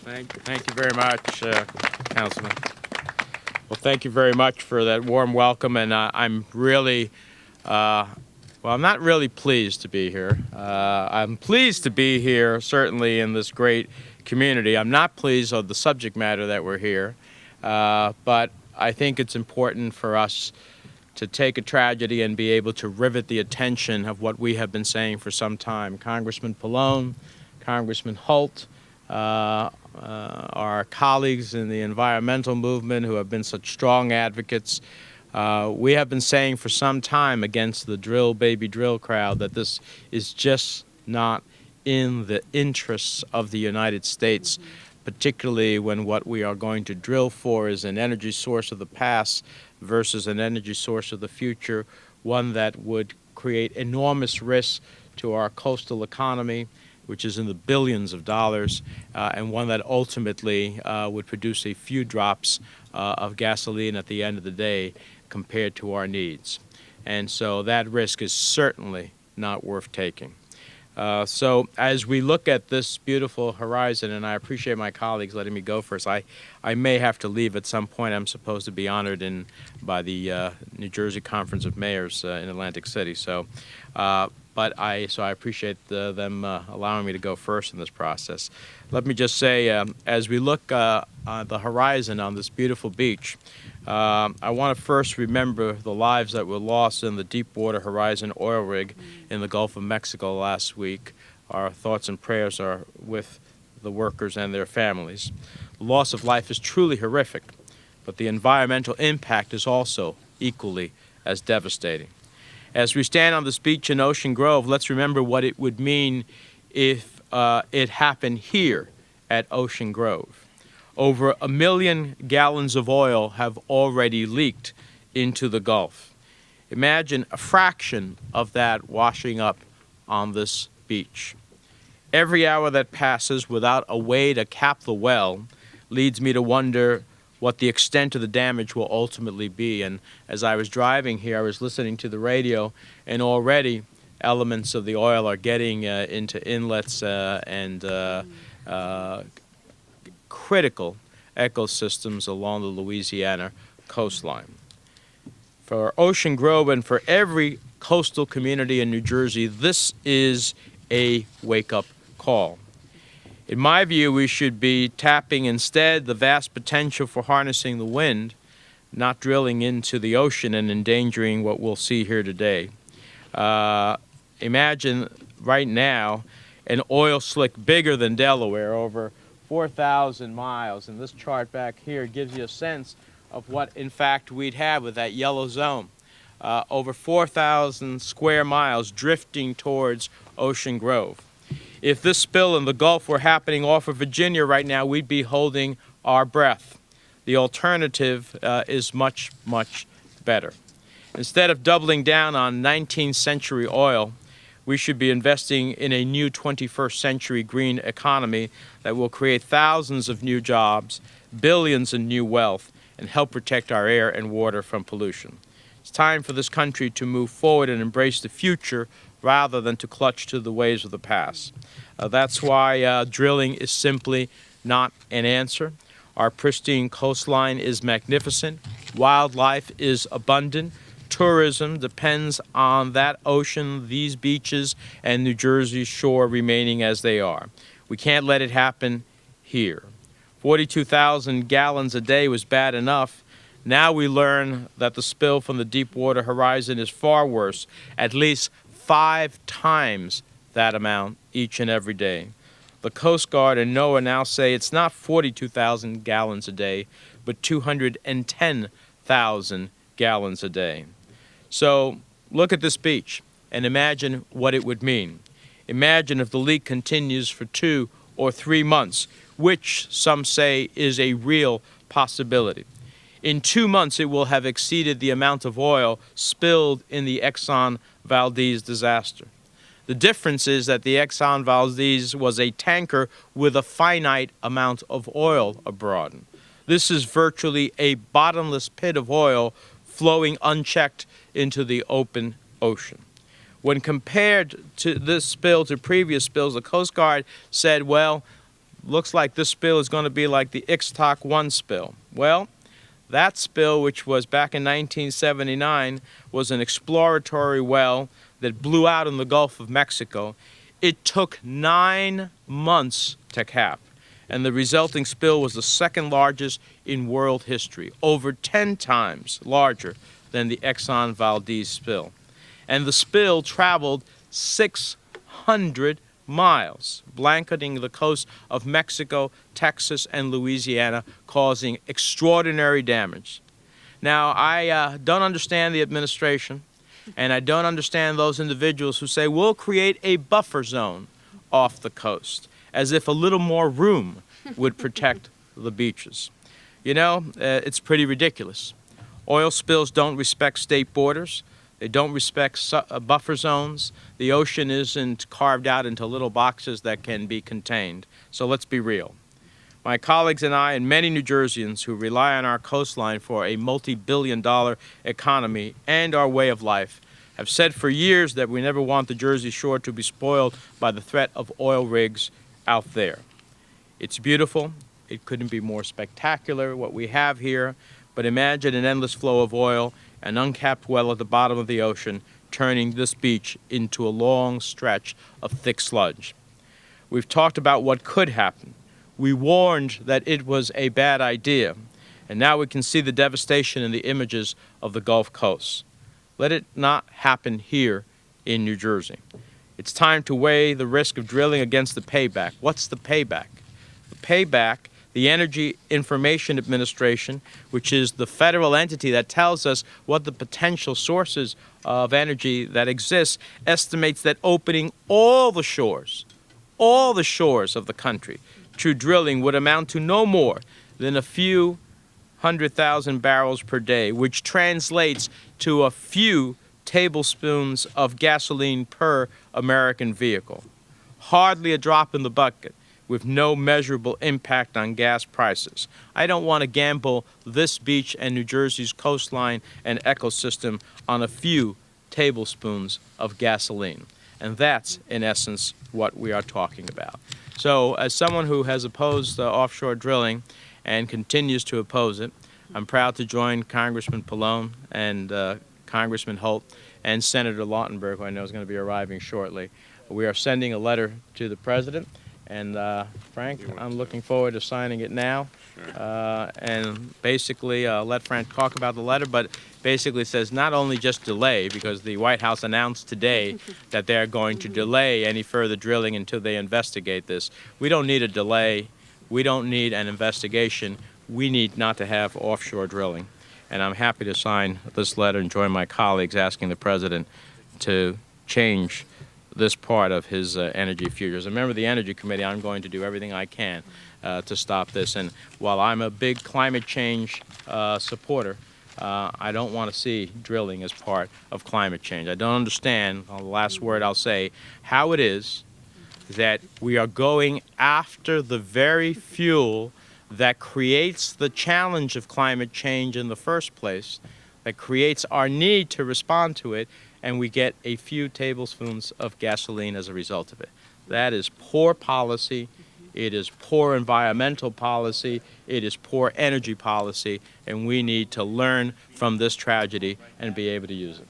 Thank you very much, Councilman. Well, thank you very much for that warm welcome, and I'm really, I'm not really pleased to be here. I'm pleased to be here, certainly in this great community. I'm not pleased with the subject matter that we're here, but I think it's important for us to take a tragedy and be able to rivet the attention of what we have been saying for some time. Congressman Pallone, Congressman Holt, our colleagues in the environmental movement who have been such strong advocates. We have been saying for some time against the drill baby drill crowd that this is just not in the interests of the United States, particularly when what we are going to drill for is an energy source of the past versus an energy source of the future, one that would create enormous risks to our coastal economy, which is in the billions of dollars, and one that ultimately would produce a few drops of gasoline at the end of the day compared to our needs. And so that risk is certainly not worth taking. So as we look at this beautiful horizon, and I appreciate my colleagues letting me go first, I may have to leave at some point. I'm supposed to be honored by the New Jersey Conference of Mayors in Atlantic City. So, but I appreciate them allowing me to go first in this process. Let me just say, as we look at the horizon on this beautiful beach, I want to first remember the lives that were lost in the Deepwater Horizon oil rig in the Gulf of Mexico last week. Our thoughts and prayers are with the workers and their families. The loss of life is truly horrific, but the environmental impact is also equally as devastating. As we stand on this beach in Ocean Grove, let's remember what it would mean if it happened here at Ocean Grove. Over 1 million gallons of oil have already leaked into the Gulf. Imagine a fraction of that washing up on this beach. Every hour that passes without a way to cap the well leads me to wonder what the extent of the damage will ultimately be. And as I was driving here, I was listening to the radio, and already elements of the oil are getting into inlets and critical ecosystems along the Louisiana coastline. For Ocean Grove and for every coastal community in New Jersey, this is a wake-up call. In my view, we should be tapping instead the vast potential for harnessing the wind, not drilling into the ocean and endangering what we'll see here today. Imagine right now an oil slick bigger than Delaware, over 4,000 miles, and this chart back here gives you a sense of what, in fact, we'd have with that yellow zone. Over 4,000 square miles drifting towards Ocean Grove. If this spill in the Gulf were happening off of Virginia right now, we'd be holding our breath. The alternative is much, much better. Instead of doubling down on 19th century oil, we should be investing in a new 21st century green economy that will create thousands of new jobs, billions in new wealth, and help protect our air and water from pollution. It's time for this country to move forward and embrace the future rather than to clutch to the ways of the past. That's why drilling is simply not an answer. Our pristine coastline is magnificent. Wildlife is abundant. Tourism depends on that ocean, these beaches, and New Jersey's shore remaining as they are. We can't let it happen here. 42,000 gallons a day was bad enough. Now we learn that the spill from the Deepwater Horizon is far worse, at least 5 times that amount each and every day. The Coast Guard and NOAA now say it's not 42,000 gallons a day, but 210,000 gallons a day. So look at this beach and imagine what it would mean. Imagine if the leak continues for 2 or 3 months, which some say is a real possibility. In 2 months, it will have exceeded the amount of oil spilled in the Exxon Valdez disaster. The difference is that the Exxon Valdez was a tanker with a finite amount of oil abroad. This is virtually a bottomless pit of oil flowing unchecked into the open ocean. When compared to this spill to previous spills, the Coast Guard said, well, looks like this spill is going to be like the Ixtoc 1 spill. Well, that spill, which was back in 1979, was an exploratory well that blew out in the Gulf of Mexico. It took 9 months to cap, and the resulting spill was the second largest in world history, over 10 times larger than the Exxon Valdez spill. And the spill traveled 600 miles, blanketing the coast of Mexico, Texas, and Louisiana, causing extraordinary damage. Now, I don't understand the administration, and I don't understand those individuals who say, we'll create a buffer zone off the coast, as if a little more room would protect the beaches. You know, it's pretty ridiculous. Oil spills don't respect state borders. They don't respect buffer zones. The ocean isn't carved out into little boxes that can be contained. So let's be real. My colleagues and I and many New Jerseyans who rely on our coastline for a multi-billion-dollar economy and our way of life have said for years that we never want the Jersey Shore to be spoiled by the threat of oil rigs out there. It's beautiful. It couldn't be more spectacular, what we have here. But imagine an endless flow of oil, an uncapped well at the bottom of the ocean, turning this beach into a long stretch of thick sludge. We've talked about what could happen. We warned that it was a bad idea, and now we can see the devastation in the images of the Gulf Coast. Let it not happen here in New Jersey. It's time to weigh the risk of drilling against the payback. What's the payback? The payback, the Energy Information Administration, which is the federal entity that tells us what the potential sources of energy that exists, estimates that opening all the shores of the country to drilling would amount to no more than a few 100,000 barrels per day, which translates to a few tablespoons of gasoline per American vehicle. Hardly a drop in the bucket, with no measurable impact on gas prices. I don't want to gamble this beach and New Jersey's coastline and ecosystem on a few tablespoons of gasoline. And that's, in essence, what we are talking about. So, as someone who has opposed offshore drilling and continues to oppose it, I'm proud to join Congressman Pallone and Congressman Holt and Senator Lautenberg, who I know is going to be arriving shortly. We are sending a letter to the President. And Frank, I'm looking forward to signing it now. And basically let Frank talk about the letter, but basically says not only just delay, because the White House announced today that they're going to delay any further drilling until they investigate this. We don't need a delay. We don't need an investigation. We need not to have offshore drilling. And I'm happy to sign this letter and join my colleagues asking the President to change this part of his energy future. As a member of the Energy Committee, I'm going to do everything I can to stop this. And while I'm a big climate change supporter, I don't want to see drilling as part of climate change. I don't understand, the last word I'll say, how it is that we are going after the very fuel that creates the challenge of climate change in the first place, that creates our need to respond to it, and we get a few tablespoons of gasoline as a result of it. That is poor policy. It is poor environmental policy. It is poor energy policy, and we need to learn from this tragedy and be able to use it.